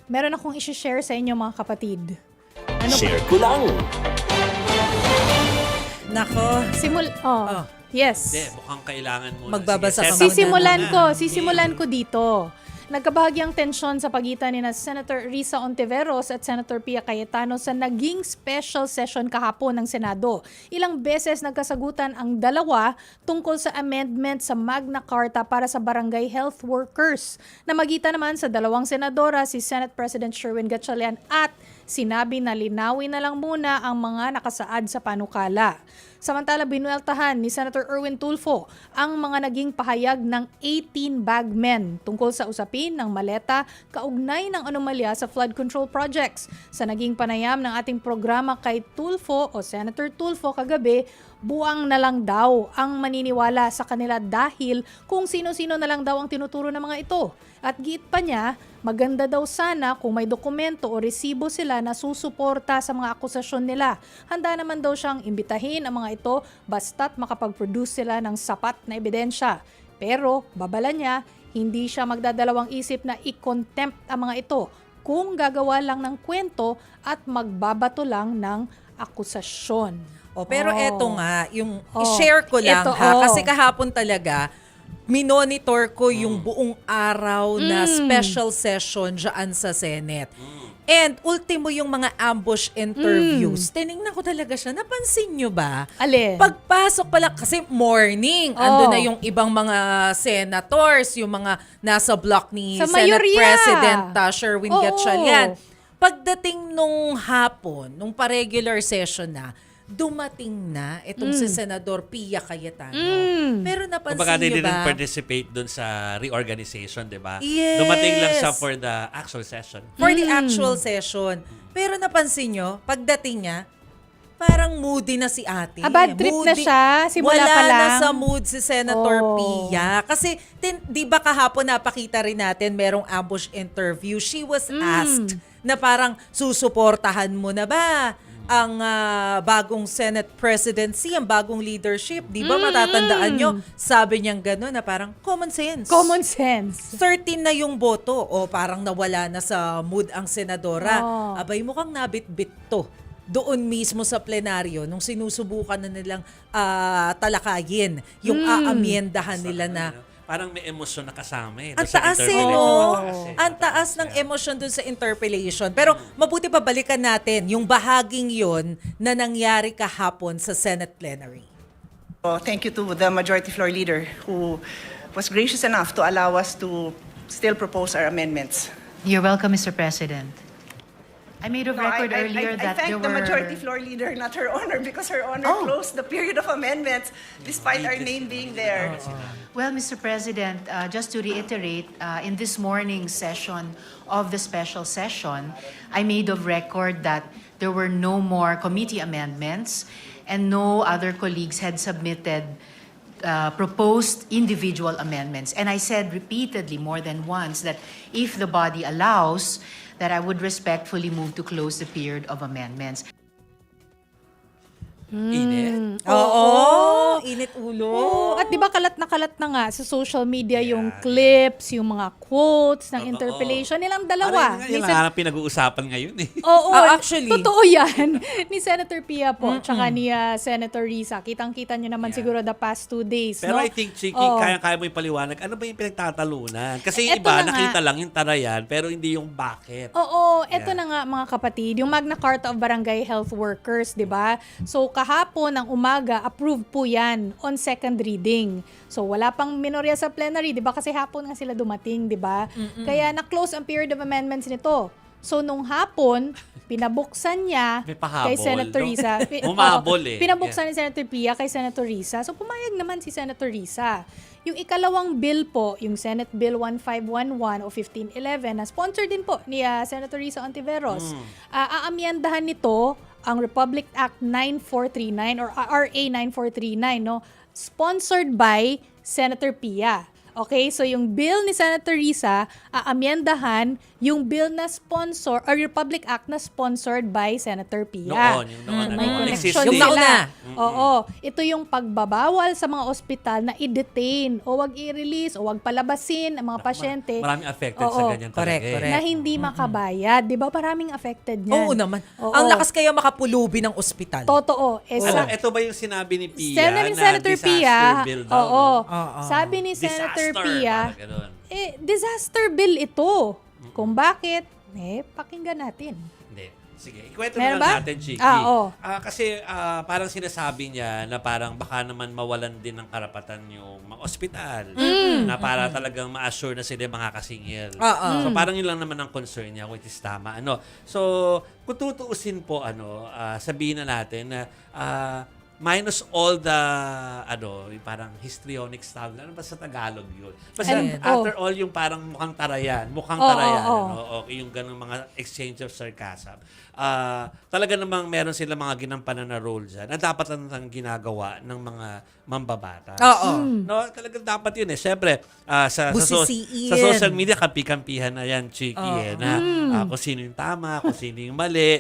meron akong isi-share sa inyo mga kapatid. Share ko lang. Nako. Yes. Hindi, mukhang kailangan mo. Magbabasa ka muna. Sisimulan ko dito. Nagkabahagyang tensyon sa pagitan ni Senator Risa Ontiveros at Senator Pia Cayetano sa naging special session kahapon ng Senado. Ilang beses nagkasagutan ang dalawa tungkol sa amendment sa Magna Carta para sa barangay health workers. Namagitan naman sa dalawang senadora si Senate President Sherwin Gatchalian at sinabi na linawin na lang muna ang mga nakasaad sa panukala. Samantala, binueltahan ni Senator Erwin Tulfo ang mga naging pahayag ng 18 bagmen tungkol sa usapin ng maleta kaugnay ng anomalya sa flood control projects. Sa naging panayam ng ating programa kay Tulfo o Senator Tulfo kagabi, buwang na lang daw ang maniniwala sa kanila dahil kung sino-sino na lang daw ang tinuturo ng mga ito. At giit pa niya, maganda daw sana kung may dokumento o resibo sila na susuporta sa mga akusasyon nila. Handa naman daw siyang imbitahin ang mga ito basta't makapag-produce sila ng sapat na ebidensya. Pero, babala niya, hindi siya magdadalawang isip na i-contempt ang mga ito kung gagawa lang ng kwento at magbabato lang ng akusasyon. Pero eto nga, yung i-share ko lang kasi kahapon talaga, minonitor ko yung buong araw na special session dyan sa Senate. And ultimo yung mga ambush interviews. Tinignan ko talaga siya. Napansin nyo ba? Alin? Pagpasok pala, kasi morning, ando na yung ibang mga senators, yung mga nasa block ni Sa Senate mayorya. President Sherwin Oo. Gatchalian. Pagdating nung hapon, nung pa-regular session na, dumating na itong si Senador Pia Cayetano. Pero napansin Kumbaga, they niyo didn't ba? participate dun sa reorganization, di ba? Yes. Dumating lang siya for the actual session. For the actual session. Pero napansin nyo, pagdating niya, parang moody na si ate. Bad trip na siya, simula Wala pa lang. na sa mood si Senator Pia. Kasi, di ba kahapon napakita rin natin, merong ambush interview. She was asked na parang susuportahan mo na ba ang bagong Senate presidency, ang bagong leadership. Di ba matatandaan nyo? Sabi niyang gano'n na parang common sense. Common sense. 13 na yung boto o parang nawala na sa mood ang senadora. Abay, mukhang nabit-bit to doon mismo sa plenaryo nung sinusubukan na nilang talakayin yung aamyendahan nila na Parang may emosyon na kasama eh. ang doon sa taas interpellation kasi. Ang taas ng emosyon dun sa interpellation. Pero mabuti pa balikan natin yung bahaging yon na nangyari kahapon sa Senate plenary. Thank you to the Majority Floor Leader who was gracious enough to allow us to still propose our amendments. You're welcome, Mr. President. I made of record earlier I that there thank were... the Majority Floor Leader, not Her Honor, because Her Honor closed the period of amendments despite our name being there. Well, Mr. President, just to reiterate, in this morning's session of the special session, I made of record that there were no more committee amendments and no other colleagues had submitted proposed individual amendments. And I said repeatedly, more than once, that if the body allows, that I would respectfully move to close the period of amendments. Init. Oo, init ulo. At di ba kalat na nga sa social media yung clips, yung mga quotes ng Oo. interpellation nilang dalawa. Parang yan ang pinag-uusapan ngayon eh. Oo, Actually. totoo yan. Ni Senator Pia po, tsaka ni Senator Risa. Kitang-kita nyo naman siguro the past 2 days. Pero no? I think, Chiki, Oo. kaya mo yung paliwanag. Ano ba yung pinagtatalunan? Kasi Eto iba, na nga. nakita lang yung tarayan, pero hindi yung bakit. Oo, eto Yeah. na nga mga kapatid, yung Magna Carta of Barangay Health Workers, di ba? So kahapon ng umaga, approved po yan on second reading. So wala pang minorya sa plenary, di ba? Kasi hapon nga sila dumating, di ba? Kaya na-close ang period of amendments nito. So nung hapon, pinabuksan niya May pahabol, kay Senator no? Risa. Humabol eh. Pinabuksan ni Senator Pia kay Senator Risa. So pumayag naman si Senator Risa. Yung ikalawang bill po, yung Senate Bill 1511 o 1511 na sponsored din po ni Senator Risa Ontiveros. Aamyendahan nito ang Republic Act 9439 or RA 9439, no? Sponsored by Senator Pia. Okay, so yung bill ni Senator Risa, aamyendahan yung bill na sponsor, or Republic Act na sponsored by Senator Pia. Noon, yung noon. May ano, connection existing. Yung nauna. sila. Oo. Ito yung pagbabawal sa mga ospital na i-detain o wag i-release o wag palabasin ang mga pasyente Maraming affected sa Oo. ganyan Correct, talaga. correct. na hindi makabayad. Di ba? Maraming affected niyan. Oo naman. Oo. Ang lakas kaya makapulubi ng ospital. Totoo. Alam, ito ba yung sinabi ni Pia Senator na Pia, disaster bill daw? oo. Oo. Sabi ni Senator Disaster, Pia, parang ganun. disaster bill ito. Kung bakit, pakinggan natin. Hindi. Sige, ikwento Meron na lang ba? natin, Chiki. Oo. Kasi parang sinasabi niya na parang baka naman mawalan din ng karapatan yung mga ospital na para talagang ma-assure na sila makakasingil. Oo. So parang yun lang naman ang concern niya, which is tama. So kung tutuusin po, sabihin na natin na minus all the yung parang histrionics tawag. Ano ba sa Tagalog yun? Basta And- after all yung parang mukhang tarayan, Oo. yung ganung mga exchange of sarcasm. Talaga namang meron sila mga ginampanan na role dyan na dapat lang ginagawa ng mga mambabatas. Oo. No, talagang dapat yun eh. Siyempre, sa Busisiin. social media, kampi-kampihan na yan, Chiki, na kung sino yung tama, kung sino yung mali.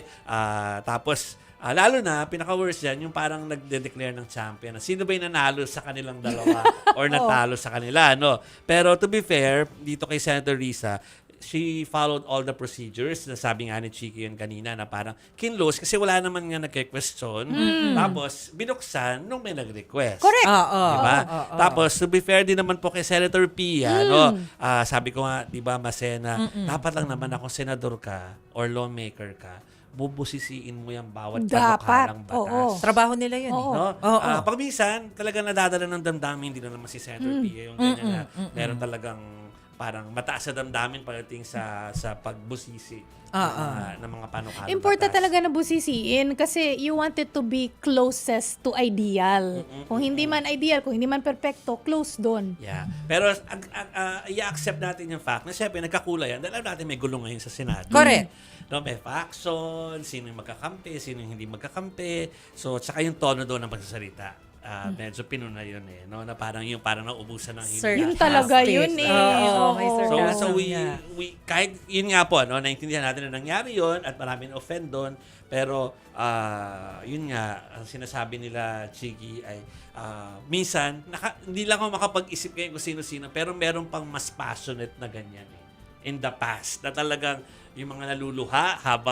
Tapos, lalo na, pinaka-worst yan, yung parang nagde-declare ng champion. Sino ba yung nanalo sa kanilang dalawa or natalo sa kanila, no? Pero to be fair, dito kay Senator Risa, she followed all the procedures. Nasabi nga ni Chiki yun kanina na parang kinlose kasi wala naman nga nagke-question. Tapos, binuksan nung may nag-request. Correct. Oo. Diba? Tapos, to be fair din naman po kay Senator Pia, no? Sabi ko nga, di ba, Masena, dapat lang naman akong senador ka or lawmaker ka, bubusisiin mo yung bawat Dapat. panukalang batas. Oo. Trabaho nila yun. Oo. Eh. No? Oo. Pag minsan, talagang nadadala ng damdamin, hindi na naman si Senator Pia yung ganyan na meron talagang parang mataas na damdamin pagdating sa pagbusisi ng mga panukalang Important batas. talaga na busisiin kasi you want it to be closest to ideal. Kung hindi man ideal, kung hindi man perfecto, close doon. Yeah. Pero i-accept natin yung fact na siyempre nagkakulayan dahil alam natin may gulong ngayon sa Senado. Correct. No, may faction, sino yung magkakampi, sino yung hindi magkakampi. So, tsaka yung tono doon ng pagsasalita. Medyo pinuna yun eh. No? Na parang naubusan ng hindi. Yun talaga Sarcastic. yun eh. Oo, may Oo. sarcasm. So niya. we kahit yun nga po, no, naintindihan natin na nangyari yun at marami na offend doon. Pero yun nga, ang sinasabi nila, Chiki, ay minsan, hindi lang ako makapag-isip ngayon kung sino-sino, pero meron pang mas passionate na ganyan eh. In the past, na talagang yung mga naluluha habang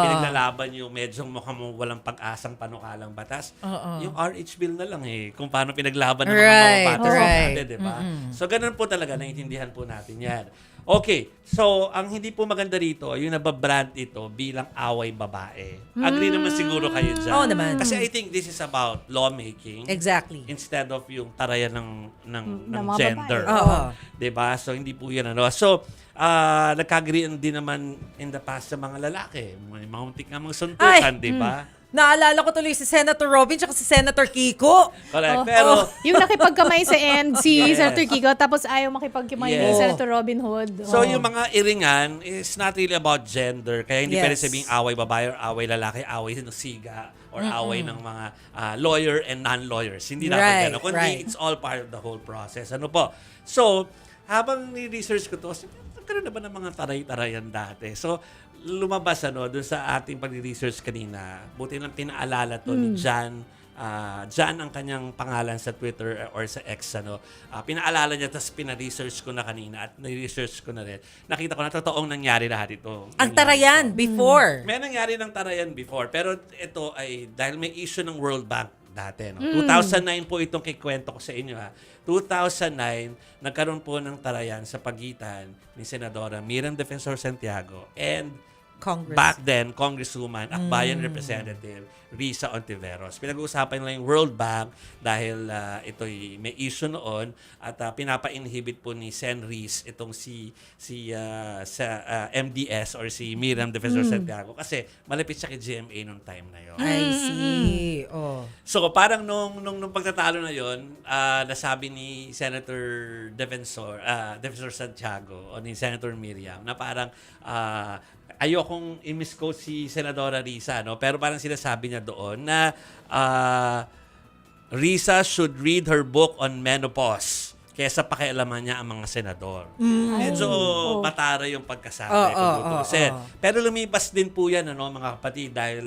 pinaglalaban yung medyo mukhang walang pag-asang panukalang batas. Yung RH bill na lang eh, kung paano pinaglaban ng mga batas natin, di ba? So, ganun po talaga, naiintindihan po natin yan. Okay, so, ang hindi po maganda rito, yung nababrand ito bilang away babae. Agree naman siguro kayo dyan. Oo naman. Kasi I think this is about lawmaking Exactly. instead of yung tarayan ng mga gender. babae. Oo. 'Di ba? So hindi po 'yan So nagka-agree din naman in the past sa mga lalaki. May mga muntik nga mga suntukan, 'di ba? Naalala ko tuloy si Senator Robin at si Senator Kiko. Correct. Pero Yung nakipagkamay sa end, si Yes. Senator Kiko, tapos ayaw makipagkamay ni Yes. Senator Robin Hood. so yung mga iringan is not really about gender. Kaya hindi Yes. pwede sabing away babae or away lalaki, away ng siga or away ng mga lawyer and non-lawyers. Hindi dapat Right, gano'n. Kundi right. it's all part of the whole process. Ano po? So, habang ni-research ko to, nagkaroon na ba ng mga taray-tarayan dati? So, lumabas dun sa ating pag-research kanina. Buti lang pinaalala to ni Jan. Jan ang kanyang pangalan sa Twitter or sa X. Pinaalala niya, tapos pina-research ko na kanina at na-research ko na rin. Nakita ko na totoong nangyari lahat ito. Ang tarayan before. May nangyari ng tarayan before, pero ito ay dahil may issue ng World Bank dati. 2009 po itong kikwento ko sa inyo. 2009, nagkaroon po ng tarayan sa pagitan ni Senadora Miriam Defensor Santiago and Congress. back then, Congresswoman, Akbayan Representative Risa Ontiveros. Pinag-uusapan nila yung World Bank dahil ito'y may issue noon at pinapa-inhibit po ni Sen. Riz itong sa MDS or si Miriam Defensor Santiago kasi malapit siya kay GMA nung time na yun. I see. Oh. So parang nung pagtatalo na yon, nasabi ni Senator Defensor Santiago o ni Senator Miriam na parang ayokong i-misquote si Senadora Risa, no? Pero parang sinasabi niya doon na Risa should read her book on menopause kesa pakialaman niya ang mga senador. Medyo matara yung pagkasabi. Oo, kung oo, tutuusin. oo. Pero lumipas din po yan, mga kapatid, dahil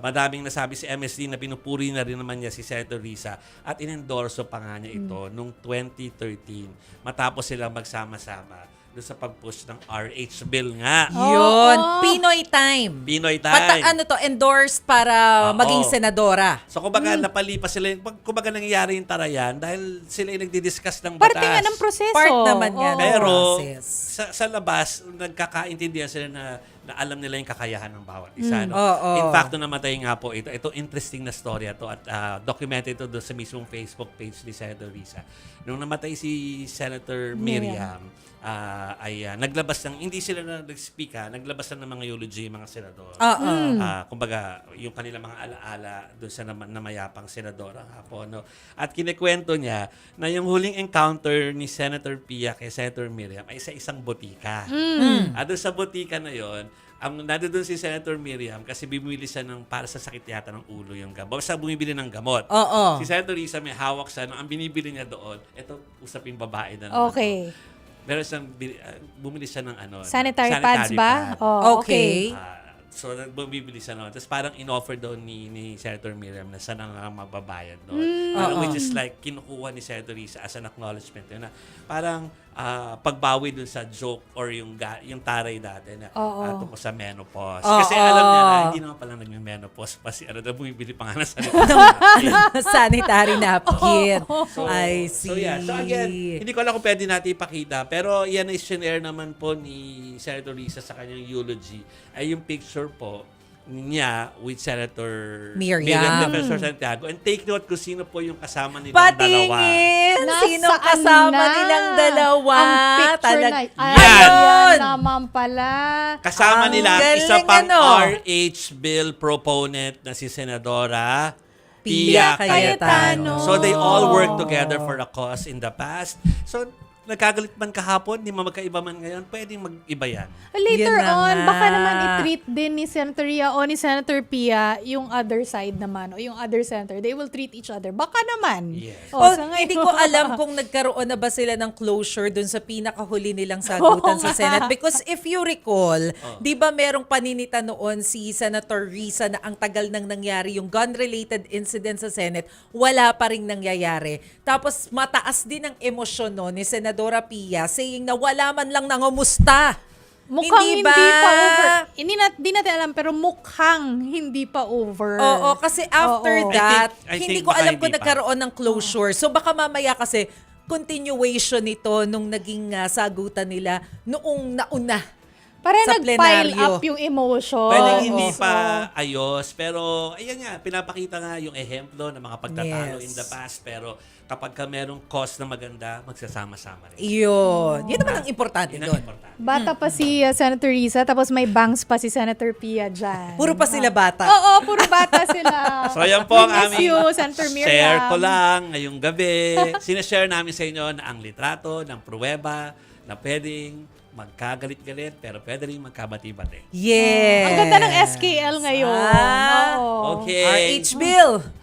madaming nasabi si MSD na pinupuri na rin naman niya si Senator Risa at inendorso pa nga niya ito noong 2013 matapos silang magsama-sama doon sa pag-push ng RH bill nga. Yun. Oo. Pinoy time. Pinoy time. Endorsed para Oo. maging senadora. So, kumbaga, napalipas sila. Kumbaga, nangyayari yung tarayan dahil sila yung nagdi-discuss ng batas. Parte nga ng proseso. Part naman yan. Oo. Pero, process. sa labas, nagkakaintindihan sila na alam nila yung kakayahan ng bawat isa. No? Oo. In fact, nung namatay nga po ito, interesting na storya to at documented ito doon sa mismong Facebook page ni Senator Risa. Nung namatay si Senator Miriam, naglabas ng, hindi sila na nag-speak naglabas ng mga eulogy, mga senador. Oo. Kumbaga, yung kanilang mga alaala doon sa namayapang senadora hapon. No? At kinikwento niya na yung huling encounter ni Senator Pia kay Senator Miriam ay sa isang botika. At doon sa botika na yon, nandoon si Senator Miriam kasi bumili siya para sa sakit yata ng ulo yung gamot. Basta bumibili ng gamot. Oo. Si Senator Risa may hawak siya. Ang binibili niya doon, ito usaping babae na naman. Okay. Pero bumili siya ng Sanitary pads ba? pad. Oh, Okay. So, bumibili siya noon. Tapos parang in-offer daw ni Senator Miriam na sana nga magbabayad doon. Which is like, kinukuha ni Senator Risa as an acknowledgement. Yun na, parang pagbawi dun sa joke or yung taray dati na tungkol sa menopause. Kasi alam niya na, hindi naman pala nagme-menopause pa si bumibili pa nga na Sanitary napkin. I see. So yeah. So again, hindi ko alam kung pwede natin ipakita. Pero yan ay sinare naman po ni Senator Risa sa kanyang eulogy. Ay yung picture po niya with Senator Miriam. Defensor Santiago. And take note kung sino po yung kasama nilang dalawa. Patingin! Sino Nasaan kasama na? nilang dalawa? Ang picture na. Yan! Yan naman pala. Kasama Ang nila ang isa galing, pang ano? RH bill proponent na si Senadora Pia Pia Cayetano. So they all worked together for a cause in the past. So nagkagalit man kahapon, di magkaiba man ngayon, pwedeng mag-iba yan. Later Yun na on, nga. baka naman i-treat din ni Senator Ria o ni Senator Pia yung other side naman o yung other senator. They will treat each other. Baka naman. Yes. Sa ngayon- Hindi ko alam kung nagkaroon na ba sila ng closure dun sa pinakahuli nilang sagutan sa Senate. Because if you recall, di ba merong paninita noon si Senator Risa na ang tagal nang nangyari yung gun-related incident sa Senate, wala pa rin nangyayari. Tapos mataas din ang emosyon no, ni Senadora Pia saying na wala man lang nangumusta. Mukhang hindi ba? pa over. Hindi natin alam, pero mukhang hindi pa over. Oo, kasi after Oo. that, I think hindi ko baka alam kung hindi pa. nagkaroon ng closure. So baka mamaya kasi continuation nito nung naging sagutan nila noong nauna. Para sa nag-pile plenaryo. up yung emotion. Pwedeng hindi Oo. pa ayos, pero ayan nga, pinapakita nga yung ehemplo ng mga pagtatalo Yes. in the past, pero kapag ka merong cause na maganda, magsasama-sama rin. Yun. Yun naman ang importante Yun ang doon. importante. Bata pa si Senator Risa, tapos may bangs pa si Senator Pia dyan. Puro pa sila bata. Oo, puro bata sila. So yan po ang We miss aming you, Senator Miriam. share ko lang ngayong gabi. Sinashare namin sa inyo na ang litrato ng pruweba na pwedeng magkagalit-galit pero pwede rin magkabati-bati. Yes. Ang ganda ng SKL ngayon. Ah, Oo. Okay. RH Bill.